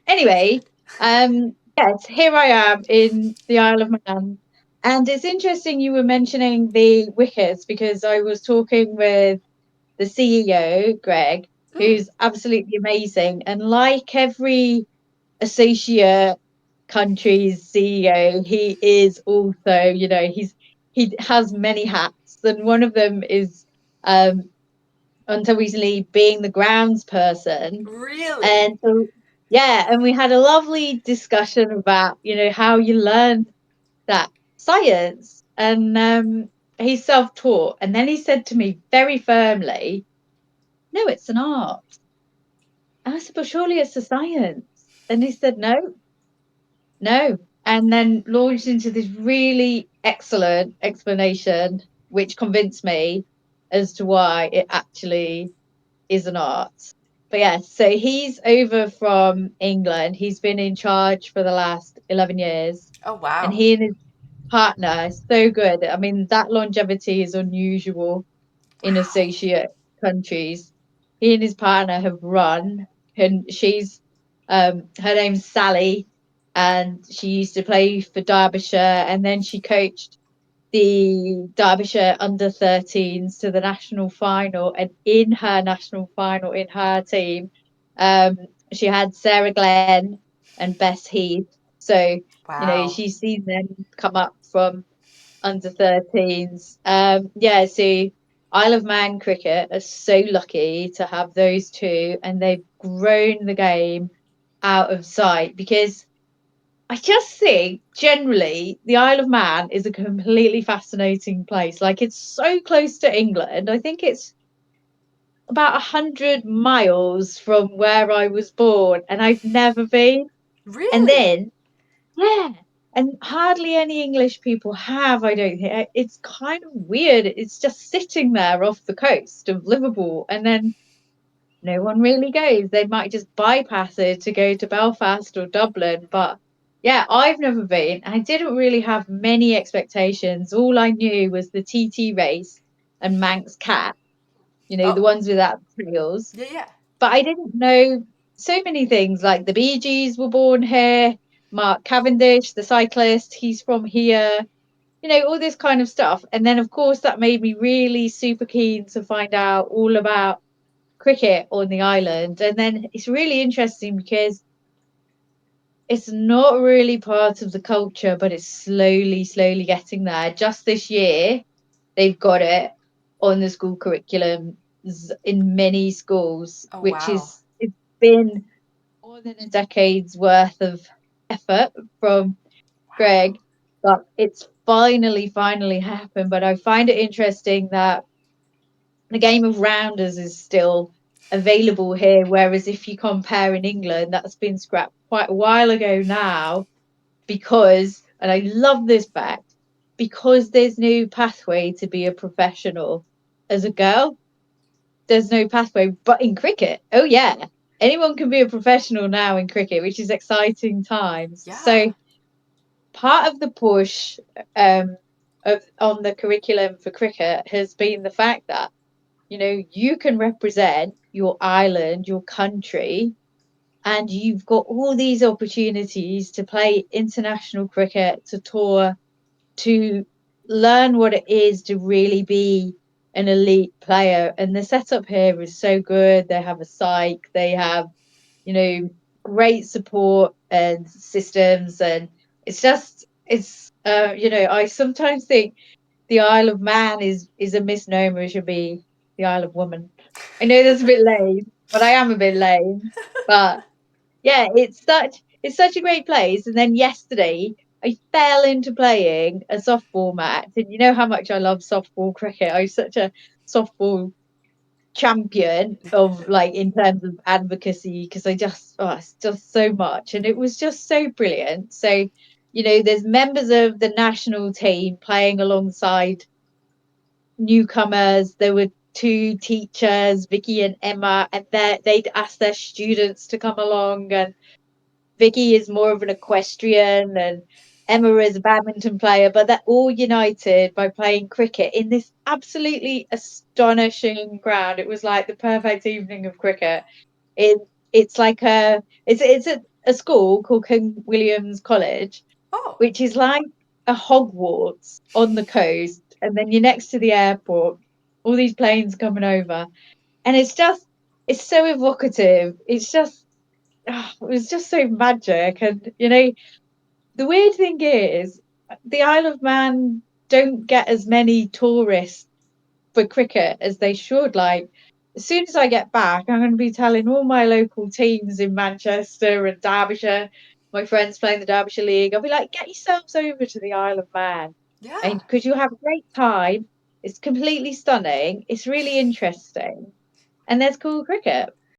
Anyway, yes, here I am in the Isle of Man. And it's interesting you were mentioning the wickets because I was talking with the CEO, Greg, Mm, who's absolutely amazing. And like every associate country's CEO, he is also, he has many hats, and one of them is um until recently being the grounds person. really? And so, yeah, and we had a lovely discussion about, how you learn that science. And he's self-taught. And then he said to me very firmly, no, it's an art. And I said, but surely it's a science. And he said, no, no. And then launched into this really excellent explanation, which convinced me as to why it actually is an art. But yeah, so he's over from England. He's been in charge for the last 11 years. Oh, And wow. he and his partner are so good. I mean, that longevity is unusual in Wow. associate countries. He and his partner have run, and her name's Sally, and she used to play for Derbyshire, and then she coached the Derbyshire under 13s to the national final. And in her national final, in her team, um, she had Sarah Glenn and Bess Heath. So, Wow. she's seen them come up from under 13s. Yeah, so Isle of Man cricket are so lucky to have those two, and they've grown the game out of sight because I just think generally the Isle of Man is a completely fascinating place. Like it's so close to England. I think it's about 100 miles from where I was born, and I've never been. And Really? then, yeah, and hardly any English people have, I don't think. It's kind of weird. It's just sitting there off the coast of Liverpool, and then no one really goes. They might just bypass it to go to Belfast or Dublin. But yeah, I've never been. I didn't really have many expectations. All I knew was the TT race and Manx Cat, the Oh, ones without tails. yeah, yeah. But I didn't know so many things like the Bee Gees were born here, Mark Cavendish, the cyclist, he's from here, all this kind of stuff. And then, of course, that made me really super keen to find out all about cricket on the island. And then it's really interesting because it's not really part of the culture, but it's slowly, slowly getting there. Just this year, they've got it on the school curriculum in many schools, Oh, which wow. is it's been more than a decade's worth of effort from Wow. Greg, but it's finally happened. But I find it interesting that the game of rounders is still available here, whereas if you compare in England, that's been scrapped quite a while ago now because, and I love this fact, because there's no pathway to be a professional as a girl. There's no pathway, but in cricket, oh yeah, anyone can be a professional now in cricket, which is exciting times. Yeah. So part of the push um, on the curriculum for cricket has been the fact that you can represent your island, your country, and you've got all these opportunities to play international cricket, to tour, to learn what it is to really be an elite player. And the setup here is so good. They have a psych, they have, you know, great support and systems. And I sometimes think the Isle of Man is a misnomer. It should be the Isle of Woman. I know that's a bit lame, but I am a bit lame. But yeah, it's such a great place. And then yesterday I fell into playing a softball match, and you know how much I love softball cricket. I'm such a softball champion of like in terms of advocacy because it's just so much, and it was just so brilliant. So there's members of the national team playing alongside newcomers. There were two teachers, Vicky and Emma, and they'd asked their students to come along. And Vicky is more of an equestrian, and Emma is a badminton player, but they're all united by playing cricket in this absolutely astonishing ground. It was like the perfect evening of cricket. It it's like a a school called King William's College, Oh. which is like a Hogwarts on the coast, and then you're next to the airport, all these planes coming over, and it's so evocative. It's just, it was just so magic. And the weird thing is, the Isle of Man don't get as many tourists for cricket as they should. Like, as soon as I get back, I'm going to be telling all my local teams in Manchester and Derbyshire, my friends playing the Derbyshire League, I'll be like, get yourselves over to the Isle of Man, Yeah. and because you'll have a great time. It's completely stunning. It's really interesting, and there's cool cricket.